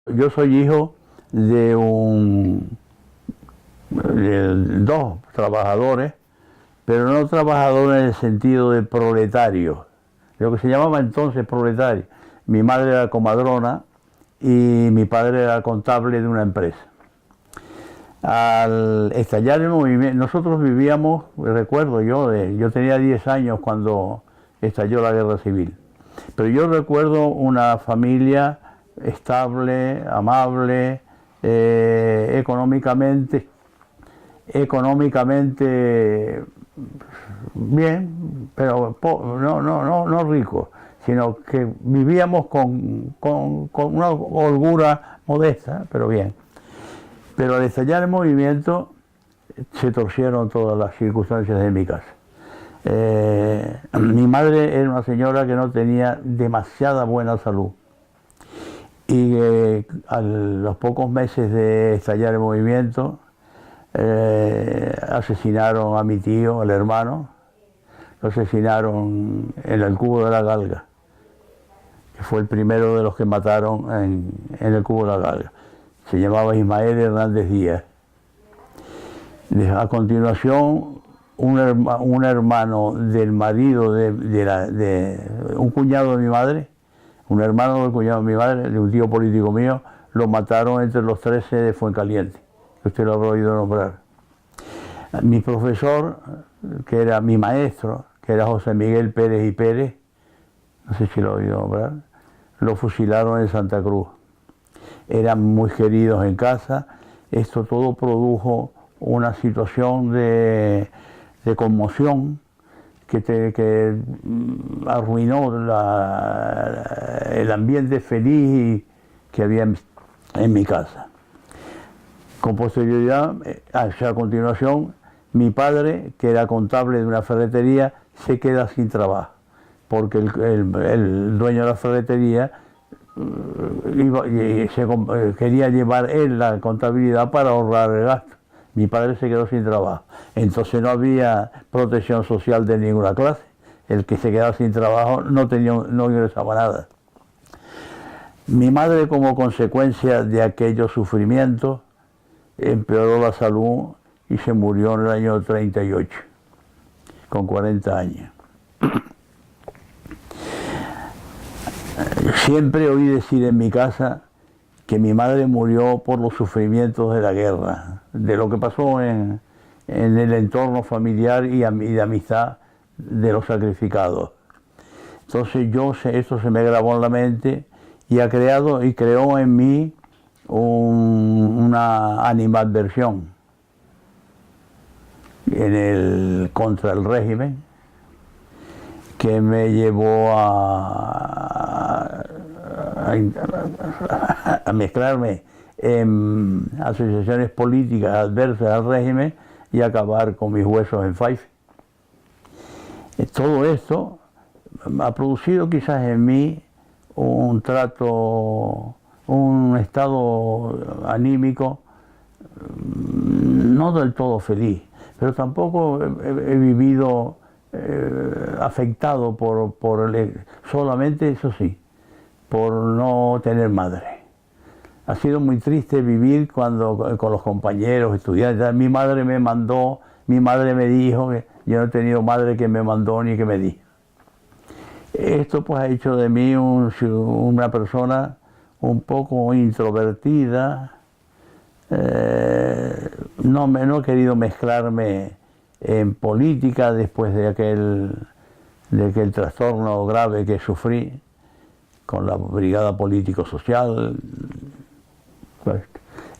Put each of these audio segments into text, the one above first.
Yo soy hijo de dos trabajadores, pero no trabajadores en el sentido de proletario, lo que se llamaba entonces proletario. Mi madre era comadrona y mi padre era contable de una empresa. Al estallar el movimiento, nosotros vivíamos, recuerdo yo tenía 10 años cuando estalló la guerra civil, pero yo recuerdo una familia estable, amable, económicamente bien, pero no rico, sino que vivíamos con una holgura modesta, pero bien. Pero al estallar el movimiento se torcieron todas las circunstancias de mi casa. Mi madre era una señora que no tenía demasiada buena salud y a los pocos meses de estallar el movimiento asesinaron a mi tío, el hermano, lo asesinaron en el Cubo de la Galga, que fue el primero de los que mataron en el Cubo de la Galga. Se llamaba Ismael Hernández Díaz. A continuación, un hermano del marido de un cuñado de mi madre, un hermano del cuñado de mi madre, de un tío político mío, lo mataron entre los 13 de Fuencaliente, que usted lo habrá oído nombrar. Mi profesor, que era mi maestro, que era José Miguel Pérez y Pérez, no sé si lo ha oído nombrar, lo fusilaron en Santa Cruz. Eran muy queridos en casa. Esto todo produjo una situación de conmoción que arruinó el ambiente feliz que había en mi casa. Con posterioridad, a continuación, mi padre, que era contable de una ferretería, se queda sin trabajo, porque el dueño de la ferretería quería llevar él la contabilidad para ahorrar el gasto. Mi padre se quedó sin trabajo. Entonces no había protección social de ninguna clase. El que se quedaba sin trabajo no ingresaba nada. Mi madre, como consecuencia de aquellos sufrimientos, empeoró la salud y se murió en el año 38, con 40 años. Siempre oí decir en mi casa que mi madre murió por los sufrimientos de la guerra, de lo que pasó en el entorno familiar y de amistad de los sacrificados. Entonces esto se me grabó en la mente y creó en mí una animadversión contra el régimen, que me llevó a mezclarme en asociaciones políticas adversas al régimen y acabar con mis huesos en Fife. Todo esto ha producido quizás en mí un estado anímico no del todo feliz, pero tampoco he vivido afectado solamente, eso sí, por no tener madre. Ha sido muy triste vivir con los compañeros, estudiantes. Mi madre me dijo que yo no he tenido madre que me mandó ni que me dijo. Esto pues ha hecho de mí una persona un poco introvertida. No he querido mezclarme en política después de aquel trastorno grave que sufrí con la brigada político-social.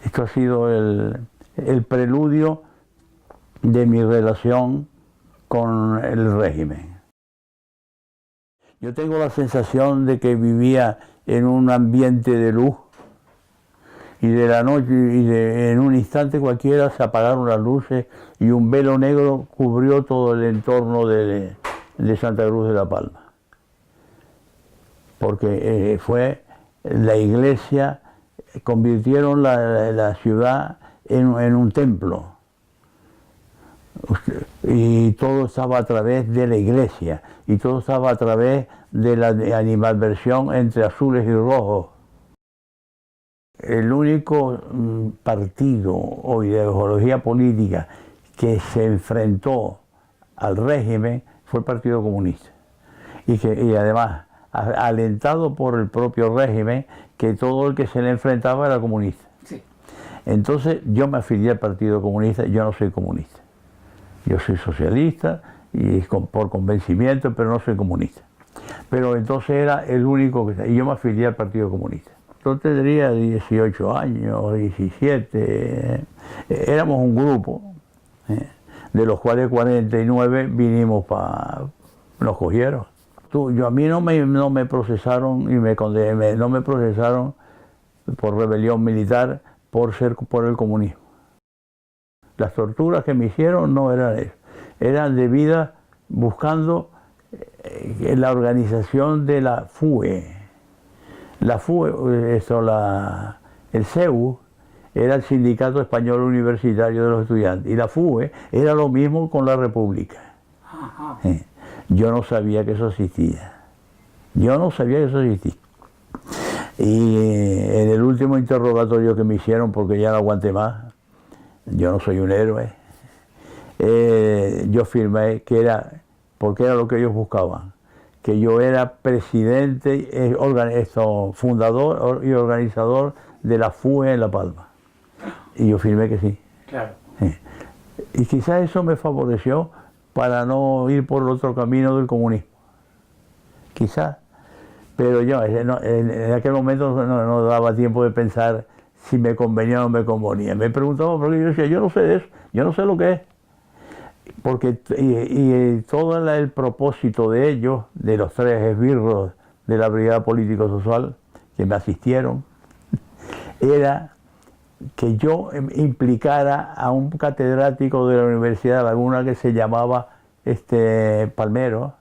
Esto ha sido el preludio de mi relación con el régimen. Yo tengo la sensación de que vivía en un ambiente de luz y de la noche en un instante cualquiera se apagaron las luces y un velo negro cubrió todo el entorno de Santa Cruz de la Palma. Porque fue la iglesia, convirtieron la ciudad en un templo. Y todo estaba a través de la iglesia, y todo estaba a través de la animadversión entre azules y rojos. el único partido o ideología política que se enfrentó al régimen fue el Partido Comunista. Y además, alentado por el propio régimen, que todo el que se le enfrentaba era comunista. Sí. Entonces yo me afilié al Partido Comunista. Yo no soy comunista. Yo soy socialista y por convencimiento, pero no soy comunista. Pero entonces era el único que... Y yo me afilié al Partido Comunista. Yo tendría 18 años, 17. Éramos un grupo, de los cuales 49 vinimos para... Nos cogieron. A mí no me procesaron y no me procesaron por rebelión militar por el comunismo. Las torturas que me hicieron no eran eso, eran debidas buscando la organización de la FUE. La FUE, el CEU, era el Sindicato Español Universitario de los Estudiantes, y la FUE era lo mismo con la República. Ajá. Yo no sabía que eso existía. Yo no sabía que eso existía. Y en el último interrogatorio que me hicieron, porque ya no aguanté más, yo no soy un héroe, yo firmé que era, porque era lo que ellos buscaban, que yo era presidente, fundador y organizador de la FUE en La Palma. Y yo firmé que sí. Claro. Y quizás eso me favoreció para no ir por el otro camino del comunismo. Quizás. Pero yo en aquel momento no daba tiempo de pensar si me convenía o no me convenía. Me preguntaba, porque yo decía, yo no sé de eso, yo no sé lo que es. Porque todo el propósito de ellos, de los 3 esbirros de la Brigada Político-Social que me asistieron, era que yo implicara a un catedrático de la Universidad de Laguna que se llamaba Palmero,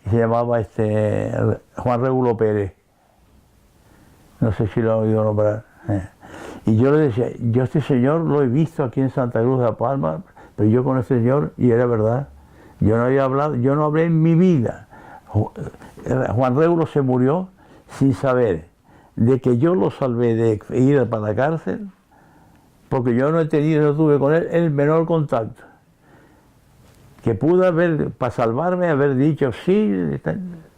que se llamaba Juan Regulo Pérez. No sé si lo he oído nombrar. Y yo le decía, yo este señor lo he visto aquí en Santa Cruz de La Palma, pero yo con este señor, y era verdad, yo no había hablado, yo no hablé en mi vida. Juan Regulo se murió sin saber de que yo lo salvé de ir para la cárcel, porque yo no tuve con él el menor contacto. Que pude haber, para salvarme, haber dicho sí,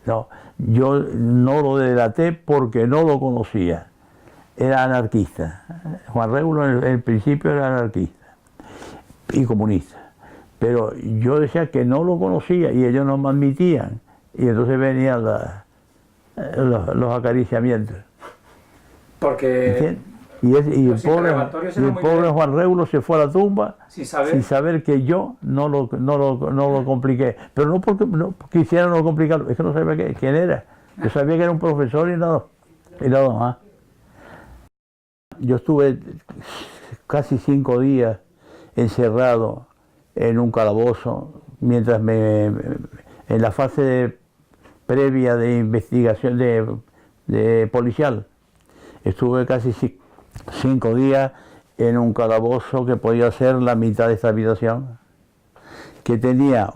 no, yo no lo delaté porque no lo conocía. Era anarquista. Juan Regulo en el principio era anarquista y comunista. Pero yo decía que no lo conocía y ellos no me admitían. Y entonces venían los acariciamientos. Porque... ¿Entiendes? Y el pobre Juan Regulo se fue a la tumba sin saber que yo no lo compliqué. Pero no porque quisiera no complicarlo, es que no sabía quién era. Yo sabía que era un profesor y nada más. Yo estuve casi 5 días encerrado en un calabozo, mientras en la fase previa de investigación de policial. Estuve casi 5 días en un calabozo que podía ser la mitad de esta habitación, que tenía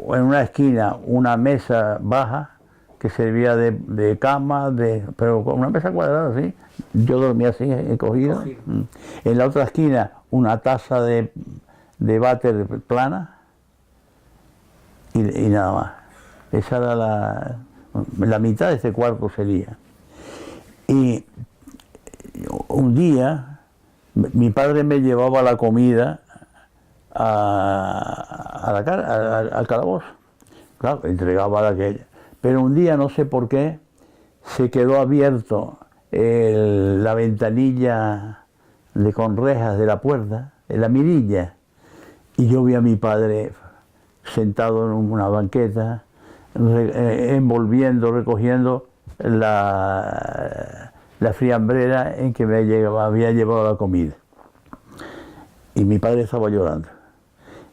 en una esquina una mesa baja que servía de cama, pero con una mesa cuadrada así. Yo dormía así, cogido. En la otra esquina una taza de váter plana y nada más. Esa era la mitad de este cuarto sería. Y un día mi padre me llevaba la comida al calabozo. Claro, entregaba aquella. Pero un día, no sé por qué, se quedó abierto la ventanilla con rejas de la puerta, de la mirilla, y yo vi a mi padre sentado en una banqueta, envolviendo, recogiendo la friambrera en que me había llevado la comida. Y mi padre estaba llorando.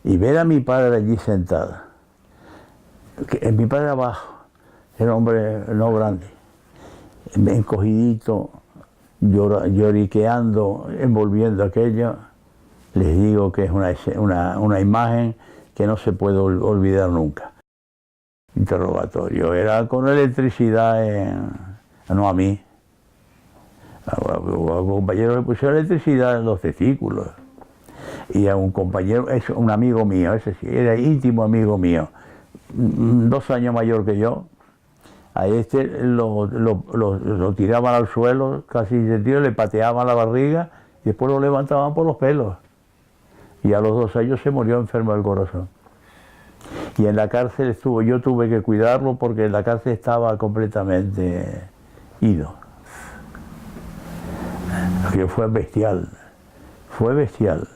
Y ver a mi padre allí sentado, mi padre abajo, era un hombre no grande, encogidito, lloriqueando, envolviendo aquello, les digo que es una imagen que no se puede olvidar nunca. Interrogatorio, era con electricidad, no a mí, A un compañero le pusieron electricidad en los testículos. Y a un compañero, es un amigo mío, ese sí, era íntimo amigo mío, 2 años mayor que yo. A este lo tiraban al suelo, casi sentido, le pateaban la barriga y después lo levantaban por los pelos. Y a los 2 años se murió enfermo del corazón. Y en la cárcel estuvo, yo tuve que cuidarlo porque en la cárcel estaba completamente ido. Que fue bestial, fue bestial.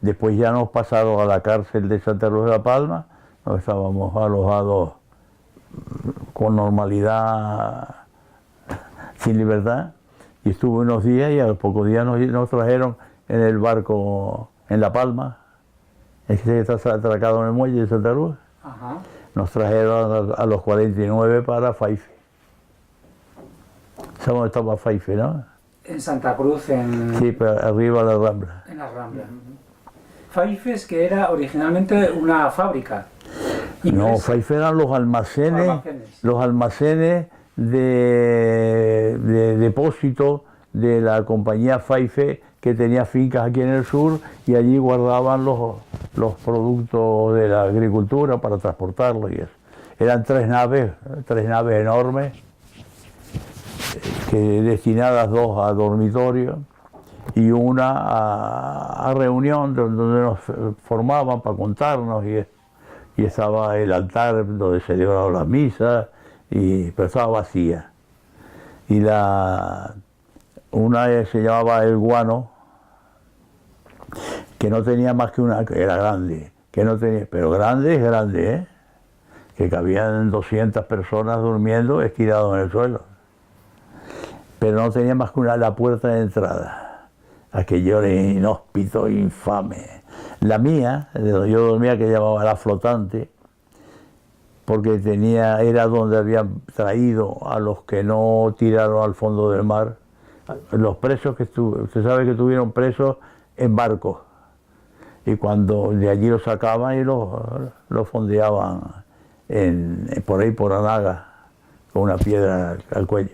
Después ya nos pasaron a la cárcel de Santa Cruz de la Palma, nos estábamos alojados con normalidad, sin libertad, y estuve unos días y a los pocos días nos trajeron en el barco en La Palma, es que está atracado en el muelle de Santa Cruz. Ajá. Nos trajeron a los 49 para Faife. ¿Sabes dónde estaba Faife, no? En Santa Cruz, Sí, pero arriba de la Rambla. en la Rambla. Faifes, que era originalmente una fábrica. No, inglesa. Faife eran los almacenes de depósito de la compañía Faife, que tenía fincas aquí en el sur y allí guardaban los productos de la agricultura para transportarlos y eso. Eran 3 naves enormes, destinadas 2 a dormitorio y una a reunión donde nos formaban para contarnos y estaba el altar donde se celebraban las misas, pero estaba vacía. Y una se llamaba El Guano, que no tenía más que una, que era grande, que no tenía, pero grande es grande, ¿eh? Que cabían 200 personas durmiendo estirados en el suelo. Pero no tenía más que la puerta de entrada. Aquello era inhóspito, infame. La mía, de donde yo dormía, que llamaba La Flotante, porque era donde habían traído a los que no tiraron al fondo del mar, los presos usted sabe que estuvieron presos en barcos, y cuando de allí los sacaban y los fondeaban por ahí por Anaga, con una piedra al cuello.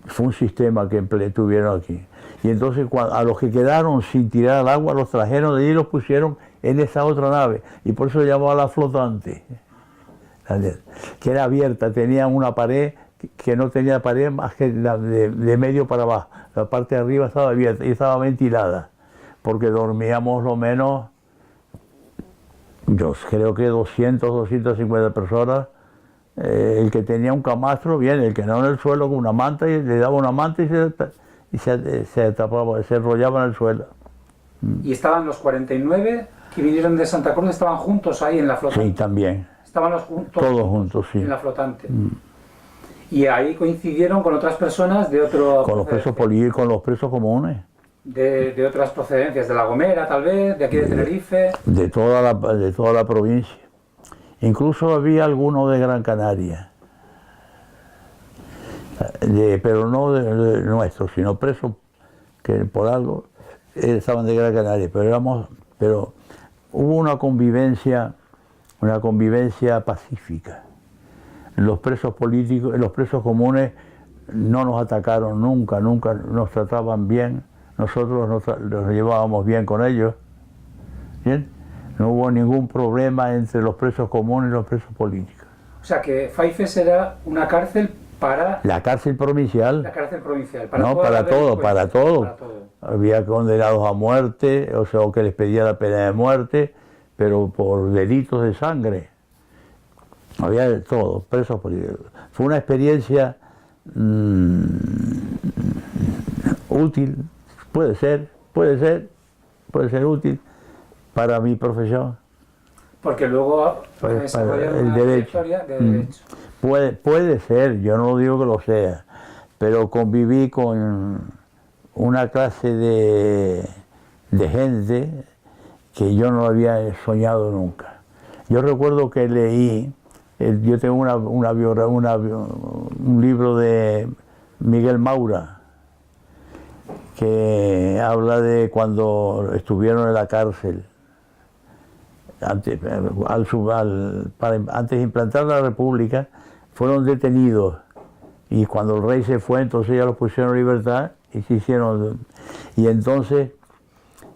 Fue un sistema que tuvieron aquí. Y entonces a los que quedaron sin tirar al agua los trajeron de allí y los pusieron en esa otra nave, y por eso se llamaba La Flotante, que era abierta, tenía una pared que no tenía pared más que de medio para abajo. La parte de arriba estaba abierta y estaba ventilada, porque dormíamos lo menos, yo creo que 250 personas. El que tenía un camastro, bien, el que no en el suelo con una manta, y le daba una manta y se tapaba, se enrollaba en el suelo. Y estaban los 49 que vinieron de Santa Cruz, estaban juntos ahí en La Flotante. Sí, también. Estaban Todos juntos, sí. En La Flotante. Y ahí coincidieron con otras personas de otro... Con los presos políticos, con los presos comunes. De otras procedencias, de La Gomera tal vez, de aquí de Tenerife. De toda la provincia. Incluso había algunos de Gran Canaria. Pero no de nuestros, sino presos que por algo estaban de Gran Canaria. Pero hubo una convivencia pacífica. Los presos políticos, los presos comunes no nos atacaron nunca nos trataban bien. Nosotros nos llevábamos bien con ellos. ¿Bien? No hubo ningún problema entre los presos comunes y los presos políticos. O sea que Faifes era una cárcel para... La cárcel provincial. La cárcel provincial. No, para todo. Había condenados a muerte, o que les pedía la pena de muerte, pero por delitos de sangre. Había de todo, presos políticos. Fue una experiencia útil, puede ser útil para mi profesión. Porque luego para el derecho. De derecho. Puede ser, yo no digo que lo sea, pero conviví con una clase de gente que yo no había soñado nunca. Yo recuerdo que leí, yo tengo un libro de Miguel Maura, que habla de cuando estuvieron en la cárcel, antes de implantar la República, fueron detenidos Y cuando el rey se fue, entonces ya los pusieron en libertad y se hicieron. Y entonces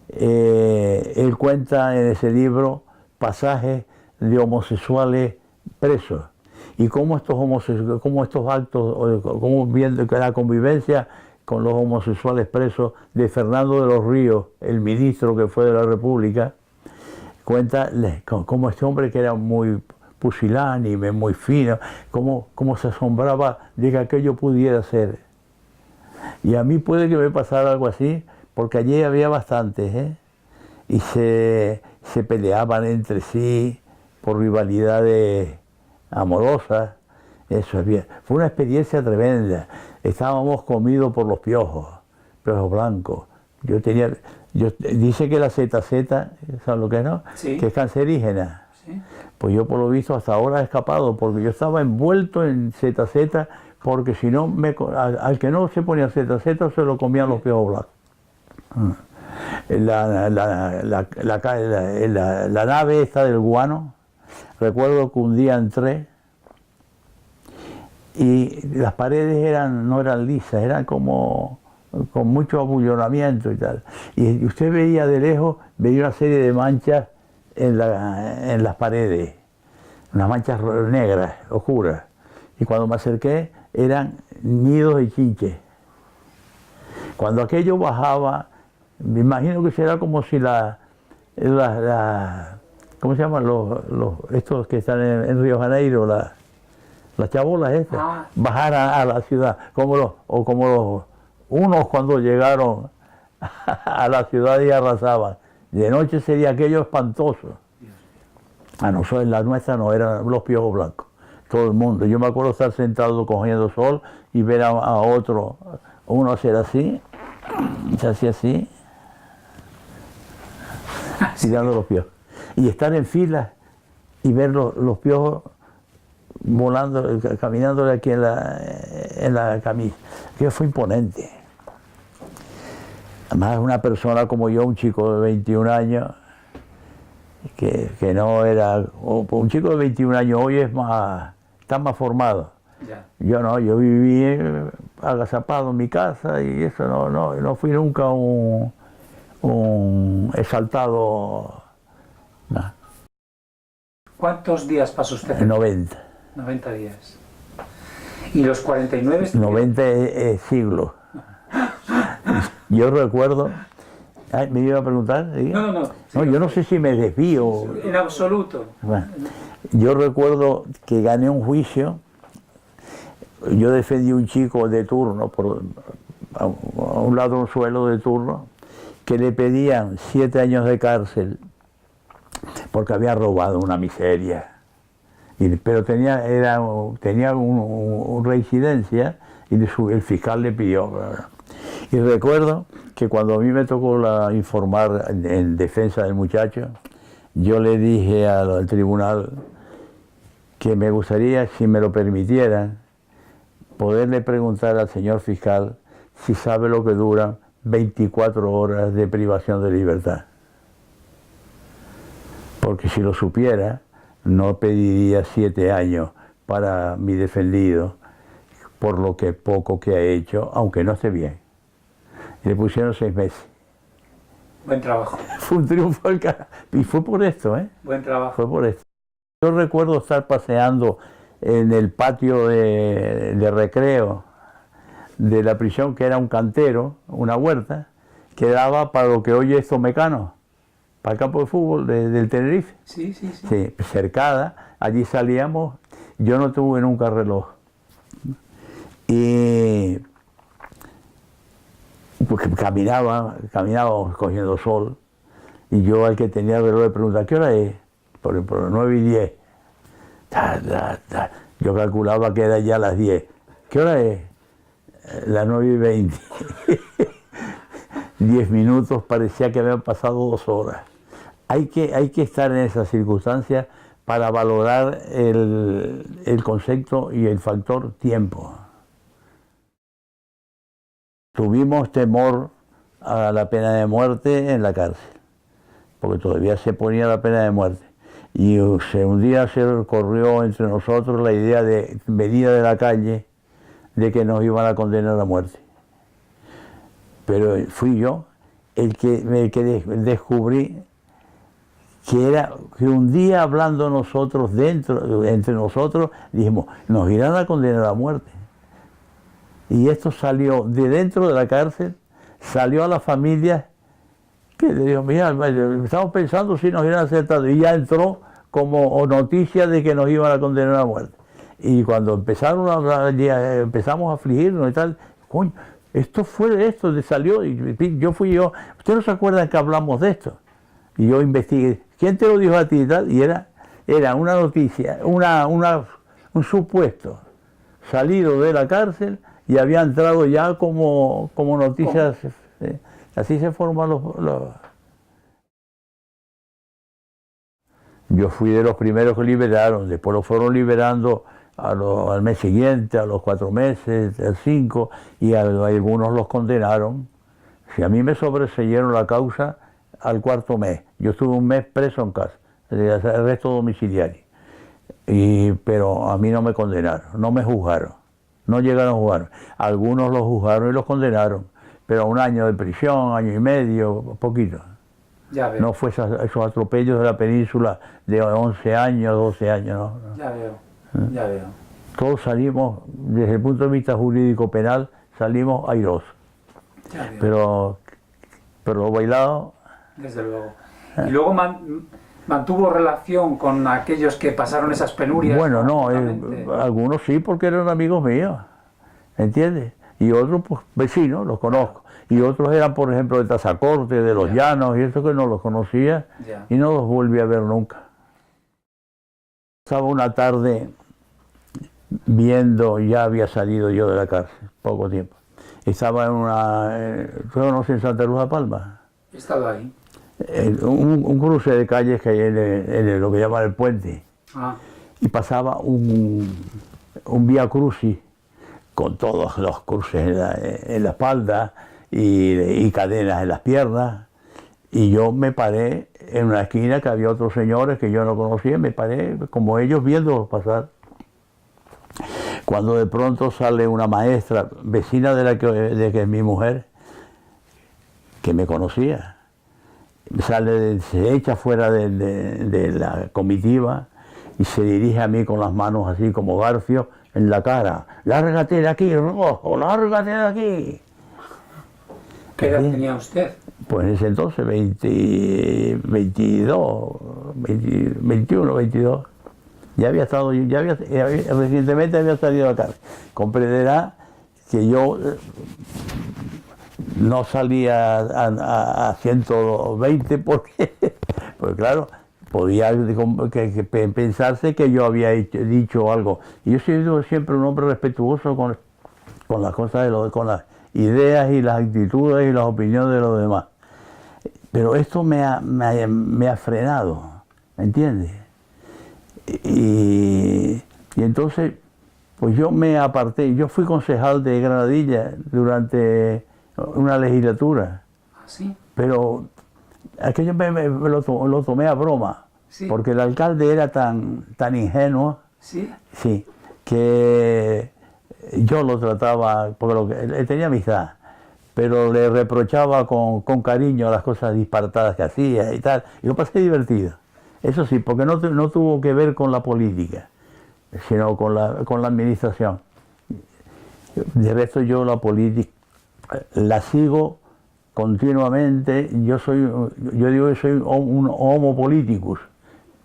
él cuenta en ese libro pasajes de homosexuales presos y cómo estos actos, cómo viendo la convivencia con los homosexuales presos de Fernando de los Ríos, el ministro que fue de la República, cuenta cómo este hombre que era muy pusilánime, muy fino, cómo se asombraba de que aquello pudiera ser. Y a mí puede que me pasara algo así, porque allí había bastantes, y se peleaban entre sí por rivalidades amorosas. Eso es bien. Fue una experiencia tremenda. Estábamos comidos por los piojos blancos. Dice que la ZZ, ¿sabes lo que es, no? Sí. Que es cancerígena. Sí. Pues yo por lo visto hasta ahora he escapado, porque yo estaba envuelto en ZZ, porque si no, al que no se ponía ZZ se lo comían los piojos blancos. La nave esta del guano, recuerdo que un día entré y las paredes no eran lisas, eran como con mucho abullonamiento y tal. Y usted veía de lejos, veía una serie de manchas en las paredes, unas manchas negras, oscuras. Y cuando me acerqué, eran nidos de chinches. Cuando aquello bajaba, me imagino que será como si ¿cómo se llaman estos que están en Río Janeiro, las chabolas estas, bajaran a la ciudad, como unos cuando llegaron a la ciudad y arrasaban. De noche sería aquello espantoso. A nosotros, la nuestra no, eran los piojos blancos, todo el mundo. Yo me acuerdo estar sentado cogiendo sol y ver a uno hacer así, se hacía así, tirando los piojos. Y estar en fila y ver los piojos volando, caminando aquí en la camisa. Que fue imponente. Además, una persona como yo, un chico de 21 años, que no era... Un chico de 21 años hoy está más formado. Ya. Yo no, yo viví agazapado en mi casa y eso no fui nunca un exaltado. No. ¿Cuántos días pasó usted? 90. 90 días. ¿Y los 49? 90 siglos. Yo recuerdo... ¿Me iba a preguntar? No. No, yo no sé si me desvío. En absoluto. Bueno, yo recuerdo que gané un juicio. Yo defendí a un chico de turno, a un ladronzuelo de turno, que le pedían 7 años de cárcel porque había robado una miseria. Pero tenía una reincidencia y el fiscal le pidió. Y recuerdo que cuando a mí me tocó informar en defensa del muchacho, yo le dije al tribunal que me gustaría, si me lo permitieran, poderle preguntar al señor fiscal si sabe lo que duran 24 horas de privación de libertad. Porque si lo supiera, no pediría 7 años para mi defendido por lo que poco que ha hecho, aunque no esté bien. Y le pusieron 6 meses. Buen trabajo. Fue un triunfo y fue por esto, Buen trabajo. Fue por esto. Yo recuerdo estar paseando en el patio de recreo de la prisión, que era un cantero, una huerta, que daba para lo que hoy es Tomecano, para el campo de fútbol del Tenerife. Sí. Sí, cercada, allí salíamos. Yo no tuve nunca reloj. Y pues caminábamos cogiendo sol, y yo al que tenía el reloj le preguntaba, ¿qué hora es? Por 9:10. Yo calculaba que era ya las 10. ¿Qué hora es? Las 9:20. 10 minutos, parecía que habían pasado 2 horas. Hay que estar en esas circunstancias para valorar el concepto y el factor tiempo. Tuvimos temor a la pena de muerte en la cárcel, porque todavía se ponía la pena de muerte. Y un día se corrió entre nosotros la idea de venida de la calle de que nos iban a condenar a muerte. Pero fui yo el que descubrí que un día hablando nosotros entre nosotros, dijimos, nos irán a condenar a muerte. Y esto salió de dentro de la cárcel, salió a la familia, que le dijo, mira, estamos pensando si nos irán a aceptar, y ya entró como noticia de que nos iban a condenar a muerte. Y cuando empezamos a afligirnos y tal, coño, esto salió, y yo fui yo. ¿Ustedes no se acuerdan que hablamos de esto? Y yo investigué, ¿quién te lo dijo a ti y tal? Y era una noticia, un supuesto salido de la cárcel y había entrado ya como noticias. Así se forman los... Yo fui de los primeros que liberaron, después lo fueron liberando al mes siguiente, a los 4 meses, a 5, y algunos los condenaron. Si a mí me sobreseyeron la causa al 4.º mes, yo estuve 1 mes preso en casa, el arresto domiciliario, pero a mí no me condenaron, no me juzgaron, no llegaron a juzgar. Algunos los juzgaron y los condenaron, pero 1 año de prisión, 1 año y medio, poquito. Ya veo. No fue esos atropellos de la península de 11 años, 12 años, no. Ya veo, ya veo. Todos salimos, desde el punto de vista jurídico penal, salimos airosos. Ya veo. Pero lo bailado... Desde luego. Y luego mantuvo relación con aquellos que pasaron esas penurias. Bueno, no, algunos sí, porque eran amigos míos, ¿entiendes? Y otros, pues, vecinos, los conozco. Y otros eran, por ejemplo, de Tazacorte, de Los Llanos, y eso que no los conocía, y no los volví a ver nunca. Estaba una tarde viendo, ya había salido yo de la cárcel, poco tiempo. Estaba ¿tú conoces en Santa Cruz de Palma? He estado ahí. Un cruce de calles que hay en lo que llaman el puente. Ah. Y pasaba un vía crucis con todos los cruces en la espalda y cadenas en las piernas. Y yo me paré en una esquina que había otros señores que yo no conocía, me paré como ellos viéndolos pasar. Cuando de pronto sale una maestra, vecina de que es mi mujer, que me conocía, se echa fuera de la comitiva y se dirige a mí con las manos así como garfio en la cara. ¡Lárgate de aquí, rojo! ¡Lárgate de aquí! ¿Qué edad tenía usted? Pues en ese entonces 21, 22. Recientemente había salido de la cárcel. Comprenderá que yo no salía a 120 porque claro, podía pensarse que yo había dicho algo. Y yo he sido siempre un hombre respetuoso con las cosas, con las ideas y las actitudes y las opiniones de los demás. Pero esto me ha frenado, ¿me entiendes? Y entonces, pues yo me aparté. Yo fui concejal de Granadilla durante una legislatura. ¿Ah, sí? Pero aquello lo tomé a broma, ¿sí? Porque el alcalde era tan ingenuo, ¿sí? Sí, que yo lo trataba, porque él tenía amistad, pero le reprochaba con cariño las cosas disparatadas que hacía y tal, y lo pasé divertido. Eso sí, porque no tuvo que ver con la política, sino con la administración. De resto yo la política la sigo continuamente. Yo digo que soy un homo politicus,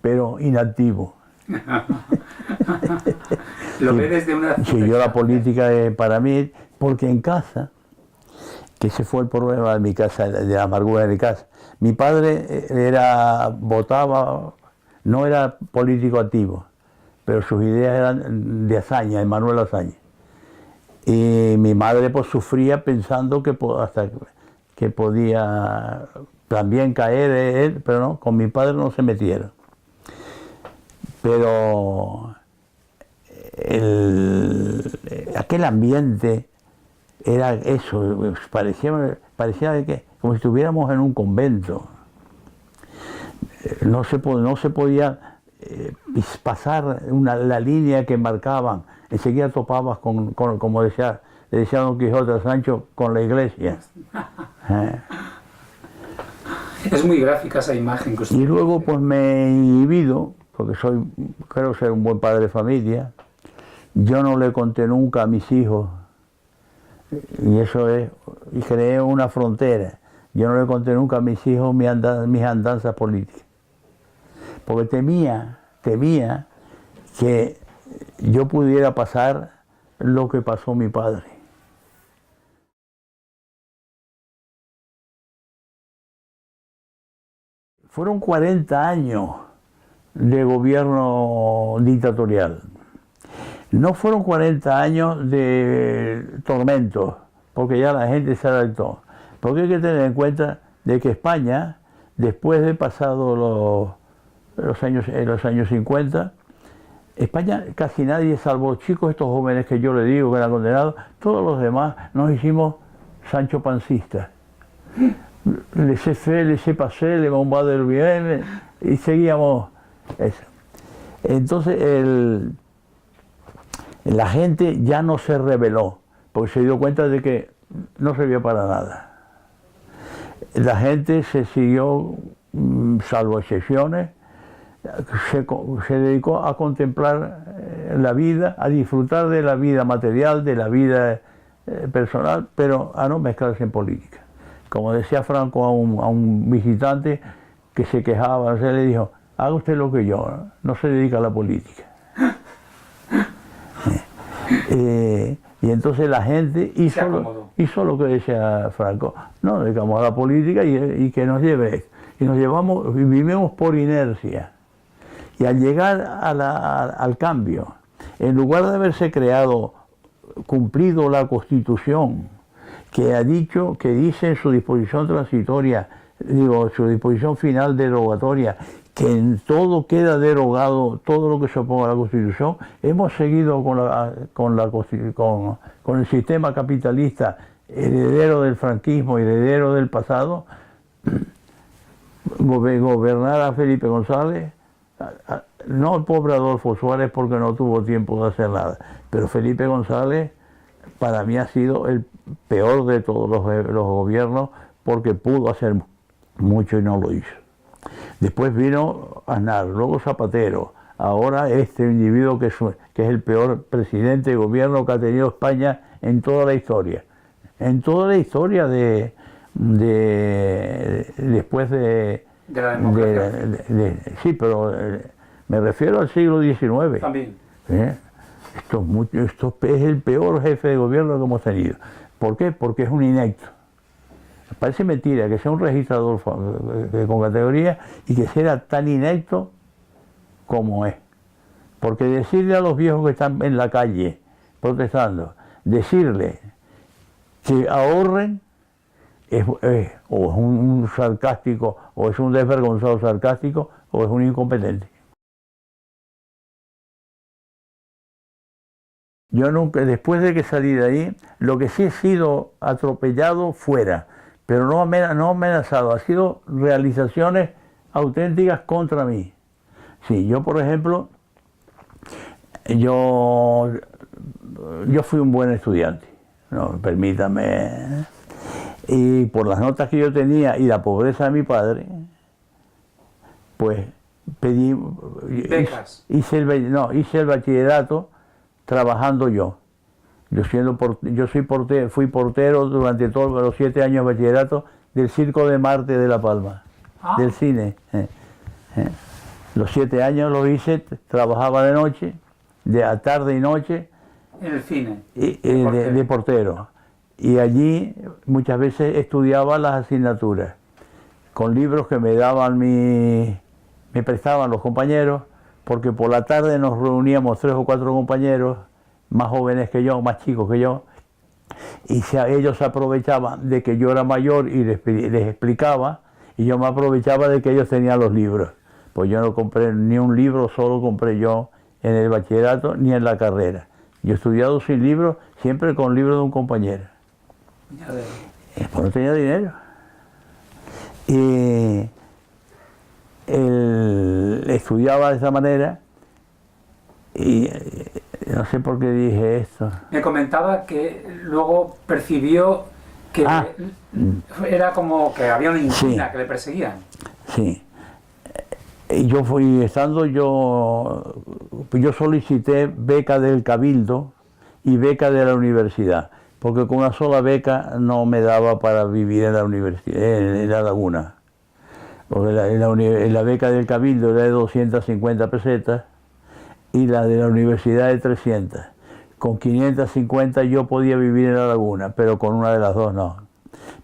pero inactivo. Lo ve desde una... Sí, yo la política para mí, porque en casa, que ese fue el problema de mi casa, de la amargura de mi casa. Mi padre votaba, no era político activo, pero sus ideas eran de Azaña, de Manuel Azaña. Y mi madre pues sufría pensando que podía también caer él, pero no, con mi padre no se metieron. Pero aquel ambiente era eso, parecía como si estuviéramos en un convento. No se podía pasar la línea que marcaban enseguida topabas como decía, le decía Don Quijote a Sancho, con la iglesia. Es muy gráfica esa imagen que usted Y luego pues me he inhibido, porque creo ser un buen padre de familia. Yo no le conté nunca a mis hijos, y creé una frontera. Yo no le conté nunca a mis hijos mis andanzas políticas, porque temía que yo pudiera pasar lo que pasó mi padre. Fueron 40 años de gobierno dictatorial. No fueron 40 años de tormentos, porque ya la gente se adaptó. Porque hay que tener en cuenta de que España, después de pasado los años 50, España casi nadie, salvo chicos, estos jóvenes que yo le digo que eran condenados, todos los demás nos hicimos Sancho Pancistas. Laissez-faire, laissez-passer, le combat del bien, y seguíamos eso. Entonces la gente ya no se rebeló, porque se dio cuenta de que no servía para nada. La gente se siguió, salvo excepciones, se dedicó a contemplar la vida, a disfrutar de la vida material, de la vida personal, pero a no mezclarse en política. Como decía Franco a un visitante que se quejaba, se le dijo, haga usted lo que yo, no se dedica a la política. Y entonces la gente hizo lo que decía Franco, no dedicamos a la política y que nos lleve, y nos llevamos, vivimos por inercia. Y al llegar al cambio, en lugar de haberse cumplido la Constitución, que ha dicho, que dice en su disposición transitoria, su disposición final derogatoria, que en todo queda derogado todo lo que se oponga a la Constitución, hemos seguido con el sistema capitalista heredero del franquismo, heredero del pasado, gobernar a Felipe González, no el pobre Adolfo Suárez porque no tuvo tiempo de hacer nada, pero Felipe González para mí ha sido el peor de todos los gobiernos porque pudo hacer mucho y no lo hizo. Después vino Aznar, luego Zapatero, ahora este individuo que es el peor presidente de gobierno que ha tenido España en toda la historia. En toda la historia después de la democracia. Sí, pero me refiero al siglo XIX. También. Esto es el peor jefe de gobierno que hemos tenido. ¿Por qué? Porque es un inepto. Parece mentira que sea un registrador con categoría y que sea tan inepto como es. Porque decirle a los viejos que están en la calle protestando, decirle que ahorren, o es un sarcástico, o es un desvergonzado sarcástico, o es un incompetente. Yo nunca, después de que salí de ahí, lo que sí he sido atropellado fuera, pero no amenazado, ha sido realizaciones auténticas contra mí. Sí, yo por ejemplo, yo fui un buen estudiante, no, permítame, y por las notas que yo tenía y la pobreza de mi padre, pues pedí, hice el bachillerato trabajando yo. Fui portero durante todos los 7 años de bachillerato del Circo de Marte de La Palma, del cine. Los 7 años lo hice, trabajaba de noche, a tarde y noche. En el cine. De portero. Y allí muchas veces estudiaba las asignaturas, con libros que me prestaban los compañeros, porque por la tarde nos reuníamos 3 o 4 compañeros, más jóvenes que yo, más chicos que yo, y ellos se aprovechaban de que yo era mayor y les explicaba, y yo me aprovechaba de que ellos tenían los libros. Pues yo no compré ni un libro, solo compré yo en el bachillerato ni en la carrera. Yo he estudiado sin libros, siempre con libros de un compañero. Pues no tenía dinero. Y él estudiaba de esa manera y No sé por qué dije esto. Me comentaba que luego percibió que era como que había una inquilina, Sí. que le perseguían. Sí. Y yo fui estando, yo solicité beca del Cabildo y beca de la universidad, porque con una sola beca no me daba para vivir en la universidad, en la Laguna. Porque la beca del Cabildo era de 250 pesetas y la de la universidad de 300. Con 550 yo podía vivir en la Laguna, pero con una de las dos no.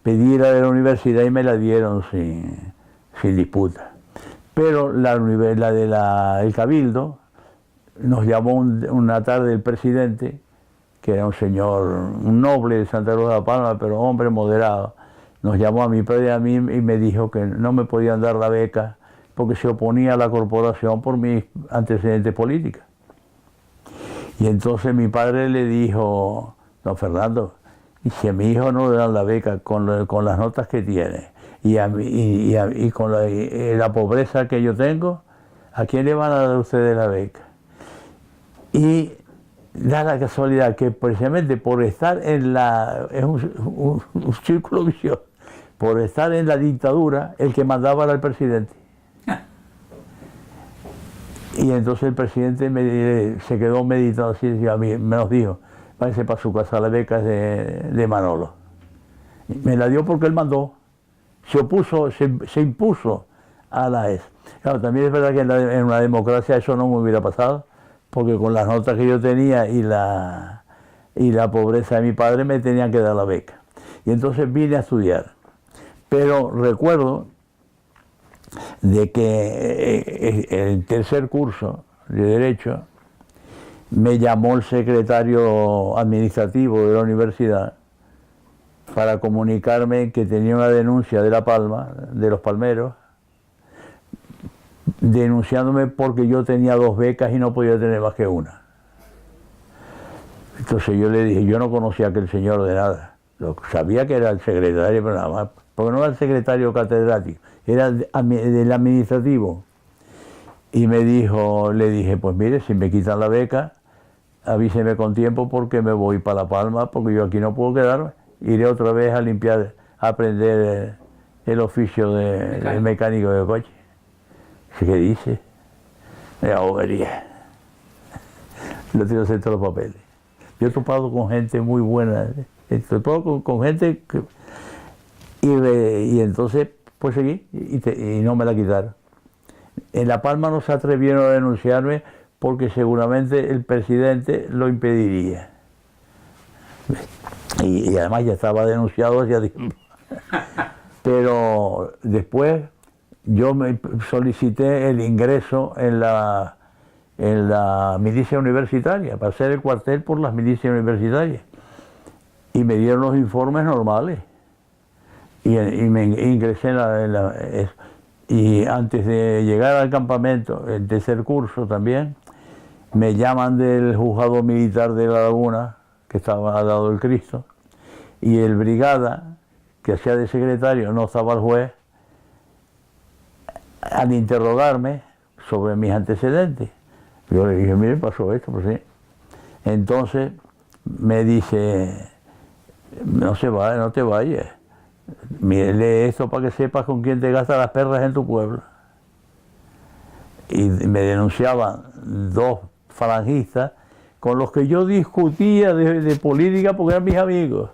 Pedí la de la universidad y me la dieron sin disputa. Pero el Cabildo nos llamó una tarde el presidente, que era un señor, un noble de Santa Rosa de la Palma, pero hombre moderado. Nos llamó a mi padre y a mí y me dijo que no me podían dar la beca porque se oponía a la corporación por mis antecedentes políticos. Y entonces mi padre le dijo: don Fernando, y si a mi hijo no le dan la beca con las notas que tiene y con la pobreza que yo tengo, ¿a quién le van a dar ustedes la beca? Y da la casualidad que precisamente por estar es un círculo vicioso, por estar en la dictadura, el que mandaba era el presidente. Y entonces el presidente se quedó meditando así, y a mí me nos dijo: váyase para su casa, la beca es de Manolo. Y me la dio porque él mandó, se impuso a la ES. Claro, también es verdad que en una democracia eso no me hubiera pasado, porque con las notas que yo tenía y la pobreza de mi padre me tenían que dar la beca. Y entonces vine a estudiar. Pero recuerdo de que en el tercer curso de Derecho me llamó el secretario administrativo de la universidad para comunicarme que tenía una denuncia de La Palma, de los palmeros, denunciándome porque yo tenía 2 becas y no podía tener más que una. Entonces yo le dije, yo no conocía a aquel señor de nada, sabía que era el secretario, pero nada más, porque no era el secretario catedrático, era del administrativo. Y le dije, pues mire, si me quitan la beca, avíseme con tiempo porque me voy para La Palma, porque yo aquí no puedo quedarme, iré otra vez a limpiar, a aprender el oficio de mecánico de coche. ¿Qué dice? La bobería. Lo tengo que hacer todos los papeles. Yo he topado con gente muy buena, he topado con gente que, y entonces pues seguí y no me la quitaron. En La Palma no se atrevieron a denunciarme porque seguramente el presidente lo impediría. Y además ya estaba denunciado hacia tiempo. Pero después yo me solicité el ingreso en la milicia universitaria, para hacer el cuartel por las milicias universitarias. Y me dieron los informes normales. Y me ingresé y antes de llegar al campamento, el tercer curso también, me llaman del juzgado militar de La Laguna, que estaba al lado del Cristo, y el brigada, que hacía de secretario, no estaba el juez, al interrogarme sobre mis antecedentes. Yo le dije, mire, pasó esto, pues sí. Entonces me dice, no te vayas. Mire, lee esto para que sepas con quién te gastas las perras en tu pueblo. Y me denunciaban 2 falangistas con los que yo discutía de política porque eran mis amigos.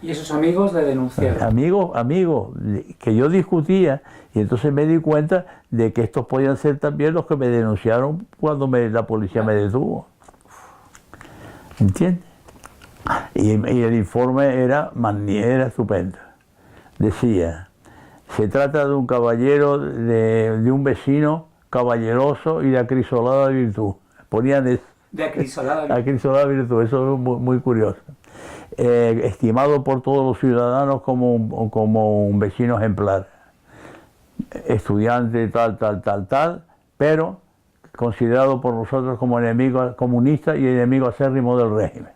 ¿Y esos amigos le denunciaron? Amigos, que yo discutía, y entonces me di cuenta de que estos podían ser también los que me denunciaron cuando la policía me detuvo. ¿Entiendes? Y el informe era estupendo. Decía, se trata de un caballero, de un vecino caballeroso y de acrisolada virtud. Ponían eso. De acrisolada virtud. Acrisolada virtud, eso es muy curioso. Estimado por todos los ciudadanos como un vecino ejemplar. Estudiante tal, pero considerado por nosotros como enemigo comunista y enemigo acérrimo del régimen.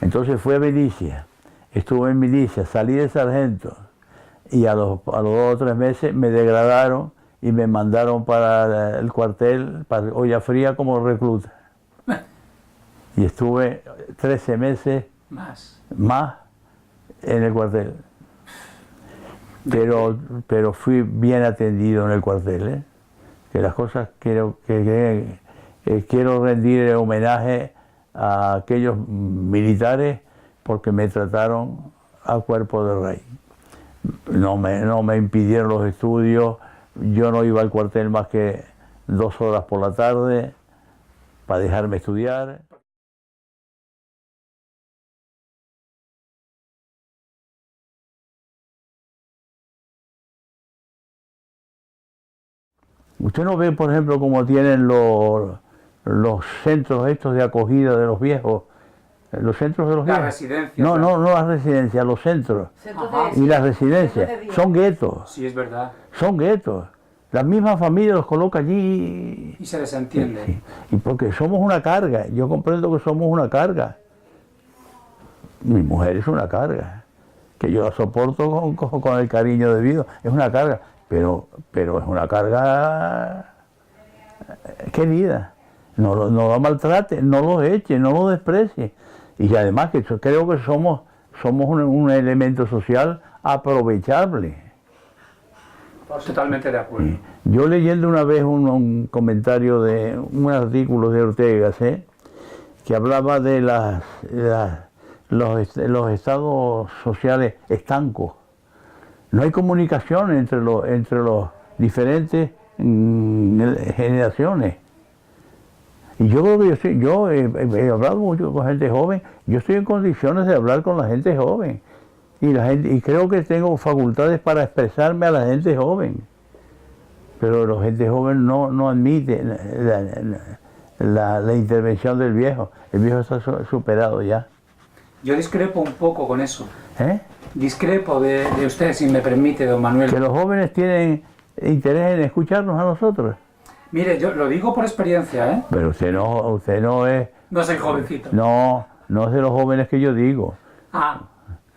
Entonces fui a milicia, estuve en milicia, salí de sargento y a los 2 o 3 meses me degradaron y me mandaron para el cuartel, para Olla Fría, como recluta. y estuve 13 meses más en el cuartel. Pero fui bien atendido en el cuartel, ¿eh? Que las cosas quiero rendir homenaje a aquellos militares porque me trataron a cuerpo de rey. No me impidieron los estudios, yo no iba al cuartel más que 2 horas por la tarde para dejarme estudiar. Usted no ve, por ejemplo, cómo tienen los centros estos de acogida de los viejos. Los centros de los viejos. Las residencias. No las residencias, los centros. Y las residencias. Son guetos. Sí, es verdad. Son guetos. La misma familia los coloca allí. Y se les entiende. Sí. Y porque somos una carga. Yo comprendo que somos una carga. Mi mujer es una carga. Que yo la soporto con el cariño debido. Es una carga. Pero es una carga querida. No lo maltrate, no lo eche, no lo desprecie. Y además que creo que somos un elemento social aprovechable. Totalmente de acuerdo. Sí. Yo leyendo una vez un comentario de un artículo de Ortega, ¿sí?, que hablaba de los estados sociales estancos. No hay comunicación entre los diferentes generaciones. Y yo creo que yo he hablado mucho con gente joven, yo estoy en condiciones de hablar con la gente joven. Y creo que tengo facultades para expresarme a la gente joven. Pero la gente joven no admite la intervención del viejo. El viejo está superado ya. Yo discrepo un poco con eso. ¿Eh? Discrepo de usted, si me permite, don Manuel. Que los jóvenes tienen interés en escucharnos a nosotros. Mire, yo lo digo por experiencia, ¿eh? Pero usted no es... No soy jovencito. No es de los jóvenes que yo digo. Ah.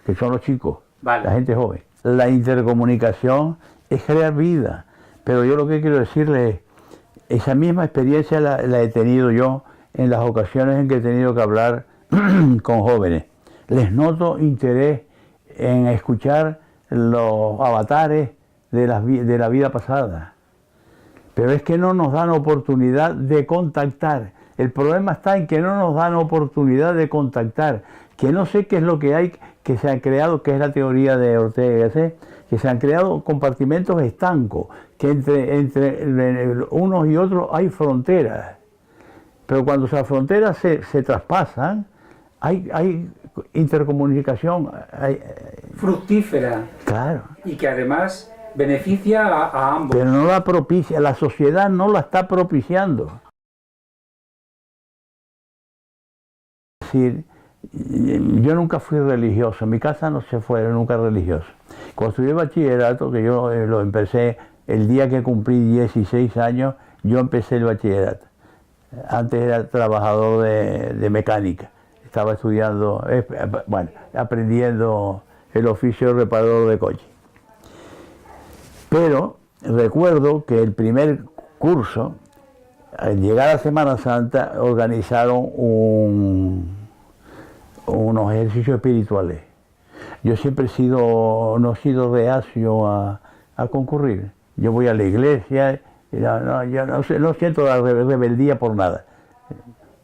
Que son los chicos, vale. La gente joven. La intercomunicación es crear vida. Pero yo lo que quiero decirle es, esa misma experiencia la he tenido yo en las ocasiones en que he tenido que hablar con jóvenes. Les noto interés en escuchar los avatares de la vida pasada. Pero es que no nos dan oportunidad de contactar. El problema está en que no nos dan oportunidad de contactar. Que no sé qué es lo que hay, que se han creado, que es la teoría de Ortega, ¿sí?, que se han creado compartimentos estancos, que entre unos y otros hay fronteras. Pero cuando esas fronteras se traspasan, hay intercomunicación. Fructífera. Claro. Y que además beneficia a ambos. Pero no la propicia, la sociedad no la está propiciando. Es decir, yo nunca fui religioso, en mi casa no se fue nunca religioso. Cuando estudié bachillerato, que yo lo empecé el día que cumplí 16 años, yo empecé el bachillerato. Antes era trabajador de mecánica, estaba estudiando, aprendiendo el oficio de reparador de coche. Pero recuerdo que el primer curso, al llegar a Semana Santa, organizaron unos ejercicios espirituales. Yo siempre no he sido reacio a concurrir. Yo voy a la iglesia, yo no siento la rebeldía por nada.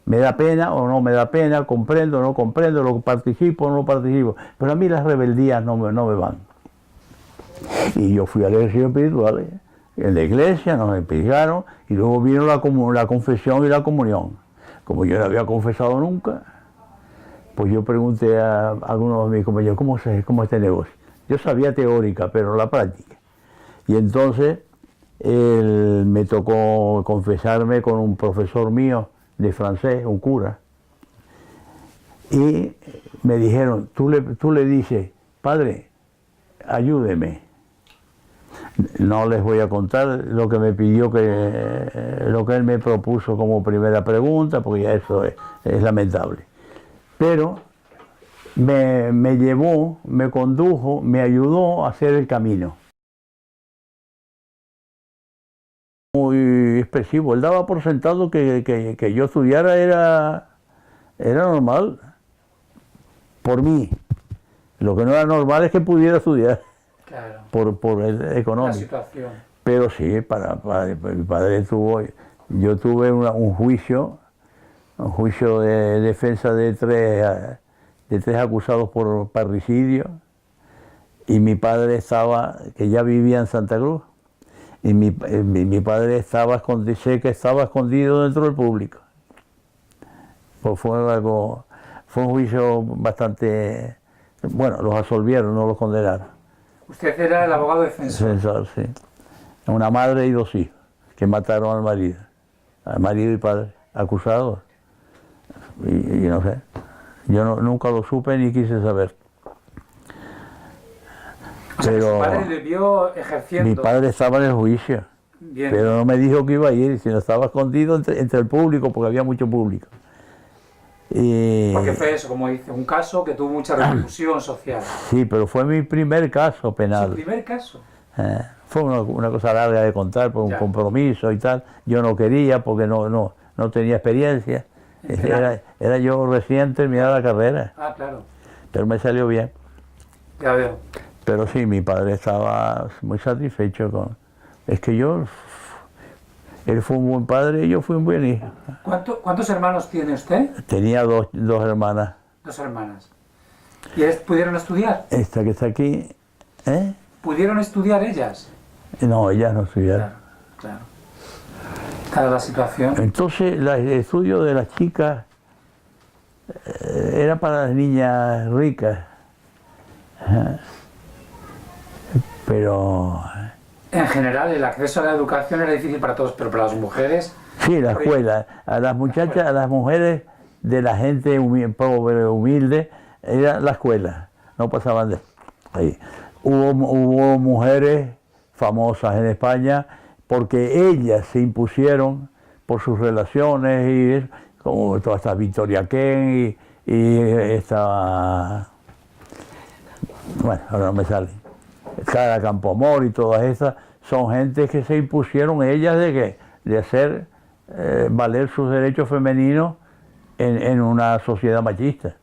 Me da pena o no me da pena, comprendo o no comprendo, lo participo o no participo. Pero a mí las rebeldías no me van. Y yo fui al ejercicio espiritual, en la iglesia nos explicaron, y luego vino la confesión y la comunión. Como yo no había confesado nunca, pues yo pregunté a algunos de mis compañeros, ¿cómo es este negocio? Yo sabía teórica, pero la práctica. Y entonces me tocó confesarme con un profesor mío de francés, un cura. Y me dijeron, tú le dices, padre, ayúdeme. No les voy a contar lo que me pidió, lo que él me propuso como primera pregunta, porque ya eso es lamentable. Pero me llevó, me condujo, me ayudó a hacer el camino. Muy expresivo. Él daba por sentado que yo estudiara era normal por mí. Lo que no era normal es que pudiera estudiar, Claro. por el La económico. situación. Pero sí, mi padre tuvo, yo tuve un juicio de defensa de tres acusados por parricidio, y mi padre estaba, que ya vivía en Santa Cruz, y mi padre estaba escondido, sé que estaba escondido dentro del público. Pues fue un juicio bastante, bueno, los absolvieron, no los condenaron. Usted era el abogado defensor. Defensor, sí. Una madre y 2 hijos que mataron al marido y padre, acusados. Y no sé, yo nunca lo supe ni quise saber. O sea, que Pero su padre le vio ejerciendo. mi padre estaba en el juicio, Bien. pero no me dijo que iba a ir, sino estaba escondido entre el público, porque había mucho público. Porque fue eso, como dice, un caso que tuvo mucha repercusión social. Sí, pero fue mi primer caso penal. Su primer caso. Fue una cosa larga de contar, por un Ya. compromiso y tal. Yo no quería porque no tenía experiencia. Era yo recién terminada la carrera, Ah, claro. pero me salió bien. Ya veo. Pero sí, mi padre estaba muy satisfecho con... Es que él fue un buen padre y yo fui un buen hijo. ¿Cuántos hermanos tiene usted? Tenía dos hermanas. 2 hermanas. ¿Y ellas pudieron estudiar? Esta que está aquí, ¿eh? ¿Pudieron estudiar ellas? No, ellas no estudiaron. Claro. Claro, la situación. Entonces, el estudio de las chicas era para las niñas ricas. Pero En general, el acceso a la educación era difícil para todos, pero para las mujeres... sí, la escuela, a las muchachas, a las mujeres de la gente pobre, humilde, era la escuela, no pasaban de ahí. Hubo mujeres famosas en España porque ellas se impusieron por sus relaciones, y como toda esta Victoria Kent y esta, bueno, ahora no me sale, Clara Campoamor y todas esas, son gente que se impusieron ellas de hacer valer sus derechos femeninos en una sociedad machista,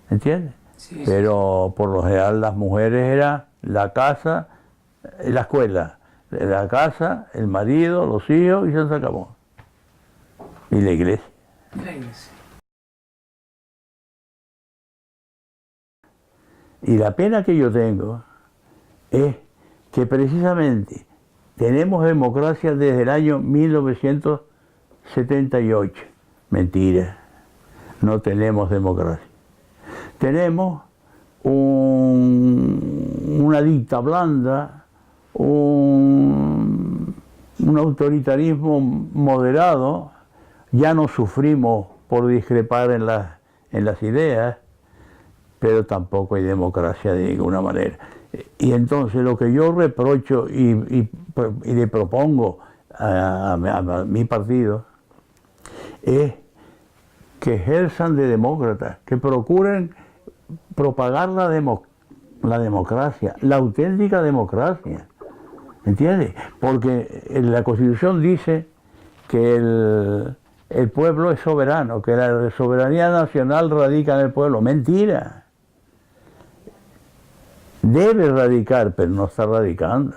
¿entiendes? Sí, Pero por lo general las mujeres era la casa, la escuela, la casa, el marido, los hijos, y se acabó. Y la iglesia. sí. La iglesia. Y la pena que yo tengo es que precisamente tenemos democracia desde el año 1978. Mentira, no tenemos democracia. Tenemos una dicta blanda, un autoritarismo moderado. Ya no sufrimos por discrepar en las ideas, pero tampoco hay democracia de ninguna manera. Y entonces lo que yo reprocho y le propongo a mi partido es que ejerzan de demócratas, que procuren propagar la democracia, la auténtica democracia, ¿entiendes? Porque la Constitución dice que el pueblo es soberano, que la soberanía nacional radica en el pueblo. Mentira. Debe radicar, pero no está radicando.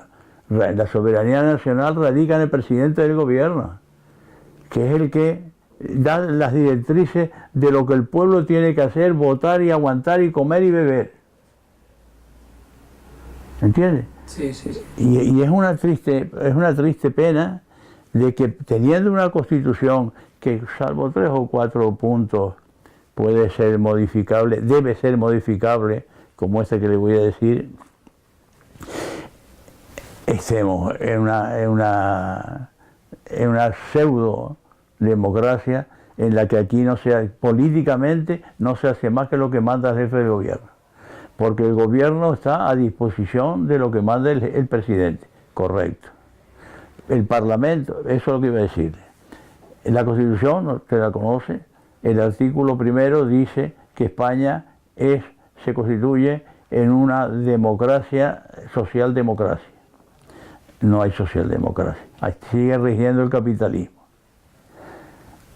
La soberanía nacional radica en el presidente del gobierno, que es el que da las directrices de lo que el pueblo tiene que hacer, votar y aguantar y comer y beber. ¿Entiendes? Sí, sí, sí. Y es una triste pena de que, teniendo una constitución que, salvo 3 o 4 puntos, puede ser modificable, debe ser modificable, como este que le voy a decir, estemos en una pseudo democracia en la que aquí políticamente no se hace más que lo que manda el jefe del gobierno, porque el gobierno está a disposición de lo que manda el presidente, correcto. El Parlamento, eso es lo que iba a decir. La Constitución, usted la conoce, el artículo 1 dice que España se constituye en una democracia, socialdemocracia. No hay socialdemocracia, sigue rigiendo el capitalismo.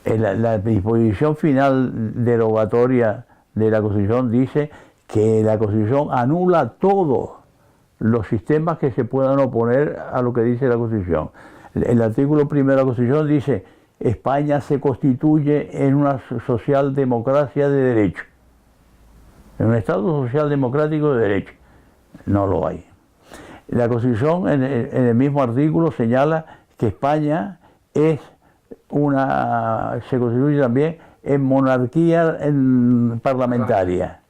La disposición final derogatoria de la Constitución dice que la Constitución anula todos los sistemas que se puedan oponer a lo que dice la Constitución. El artículo primero de la Constitución dice: España se constituye en una socialdemocracia de derecho, en un Estado social democrático de derecho. No lo hay. La Constitución en el mismo artículo señala que España se constituye también en monarquía parlamentaria.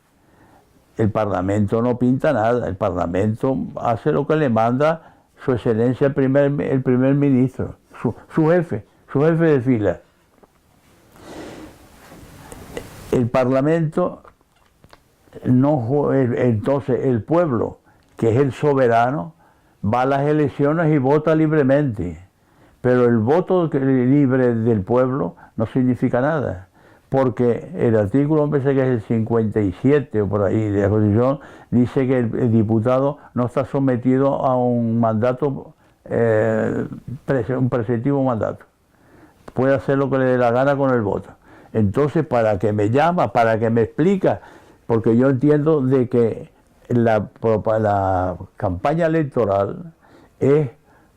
El Parlamento no pinta nada, el Parlamento hace lo que le manda su excelencia el primer ministro, su jefe de fila. El Parlamento entonces el pueblo, que es el soberano, va a las elecciones y vota libremente. Pero el voto libre del pueblo no significa nada, porque el artículo, me parece que es el 57 o por ahí de la Constitución, dice que el diputado no está sometido a un mandato, un preceptivo mandato. Puede hacer lo que le dé la gana con el voto. Entonces, ¿para qué me llama? ¿Para qué me explica? Porque yo entiendo de que la campaña electoral es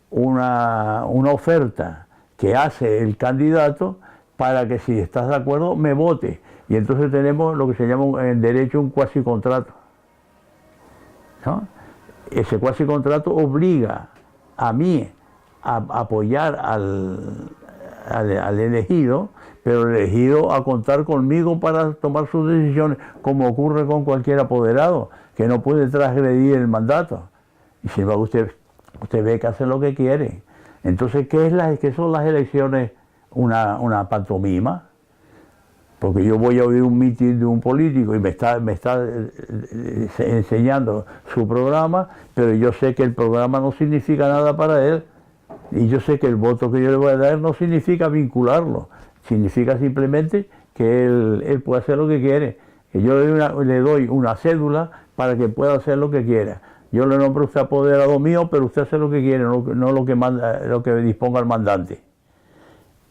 una oferta que hace el candidato para que, si estás de acuerdo, me vote. Y entonces tenemos lo que se llama en derecho un cuasicontrato, ¿no? Ese cuasicontrato obliga a mí a apoyar al elegido, pero el elegido a contar conmigo para tomar sus decisiones, como ocurre con cualquier apoderado, que no puede transgredir el mandato. Y sin embargo usted ve que hace lo que quiere. Entonces, ¿qué son las elecciones? Una pantomima. Porque yo voy a oír un mitin de un político y me está enseñando su programa, pero yo sé que el programa no significa nada para él. Y yo sé que el voto que yo le voy a dar no significa vincularlo. Significa simplemente que él puede hacer lo que quiere. Que yo le doy una cédula para que pueda hacer lo que quiera. Yo le nombro a usted apoderado mío, pero usted hace lo que quiere, no lo que disponga el mandante.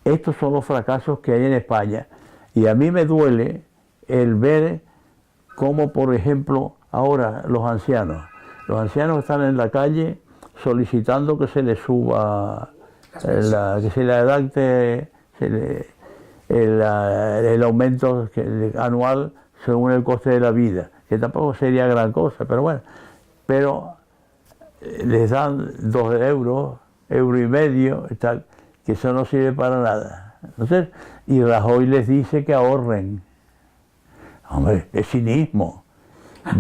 Estos son los fracasos que hay en España. Y a mí me duele el ver cómo, por ejemplo, ahora los ancianos están en la calle solicitando que se les suba, que se le adapte el aumento anual según el coste de la vida, que tampoco sería gran cosa, pero bueno. Pero les dan 2 euros, euro y medio, tal, que eso no sirve para nada. Entonces, y Rajoy les dice que ahorren. Hombre, es cinismo.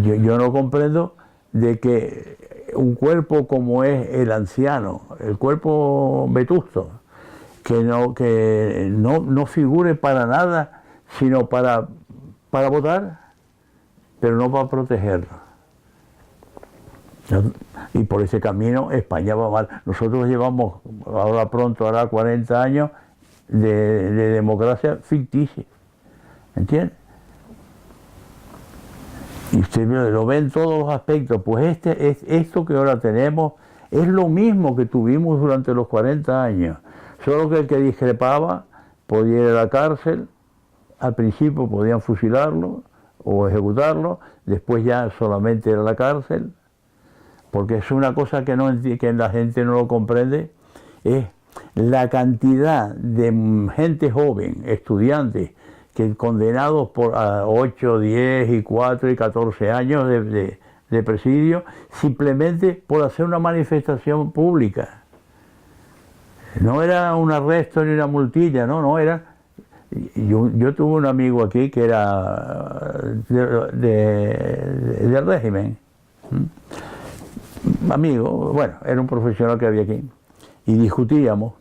Yo no comprendo de que un cuerpo como es el anciano, el cuerpo vetusto, que no figure para nada, sino para votar, pero no para protegerlo. Y por ese camino España va mal. Nosotros llevamos, ahora pronto hará 40 años de democracia ficticia, ¿entiende? Y usted lo ve en todos los aspectos. Pues esto que ahora tenemos es lo mismo que tuvimos durante los 40 años, solo que el que discrepaba podía ir a la cárcel. Al principio podían fusilarlo o ejecutarlo, después ya solamente era la cárcel. Porque es una cosa que la gente no lo comprende, es la cantidad de gente joven, estudiantes, que condenados por 8, 10 y 4 y 14 años de presidio, simplemente por hacer una manifestación pública. No era un arresto ni una multilla, no era... Yo tuve un amigo aquí que era del régimen. Amigo, bueno, era un profesional que había aquí, y discutíamos,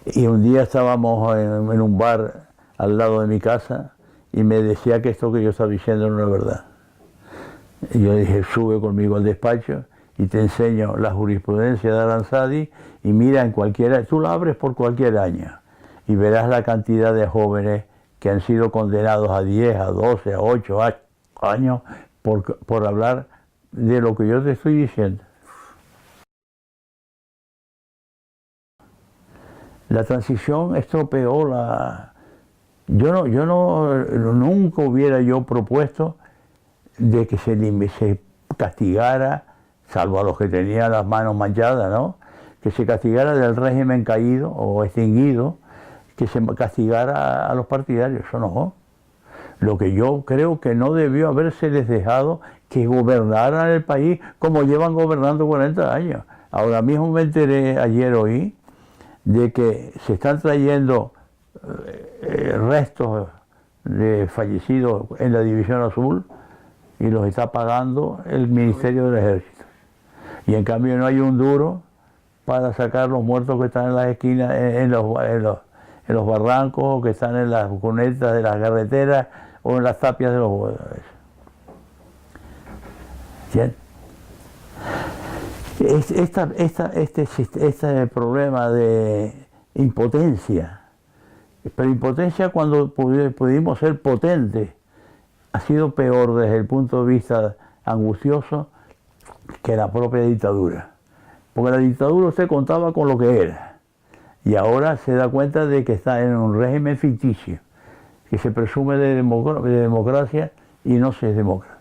y un día estábamos en un bar al lado de mi casa, y me decía que esto que yo estaba diciendo no es verdad. Y yo dije: sube conmigo al despacho y te enseño la jurisprudencia de Aranzadi, y mira, tú la abres por cualquier año, y verás la cantidad de jóvenes que han sido condenados a 10, a 12, a 8 años por hablar de lo que yo te estoy diciendo. La transición estropeó la... Yo nunca hubiera yo propuesto de que se castigara, salvo a los que tenían las manos manchadas, ¿no? Que se castigara del régimen caído o extinguido, que se castigara a los partidarios, eso no. Lo que yo creo que no debió habérseles dejado que gobernaran el país como llevan gobernando 40 años. Ahora mismo me enteré ayer hoy de que se están trayendo restos de fallecidos en la División Azul y los está pagando el Ministerio del Ejército. Y en cambio no hay un duro para sacar los muertos que están en las esquinas, en los barrancos, o que están en las cunetas de las carreteras o en las tapias de los... ¿Entiendes? Este problema de impotencia, pero impotencia cuando pudimos ser potentes, ha sido peor desde el punto de vista angustioso que la propia dictadura. Porque la dictadura usted contaba con lo que era y ahora se da cuenta de que está en un régimen ficticio, que se presume de democracia y no se es demócrata.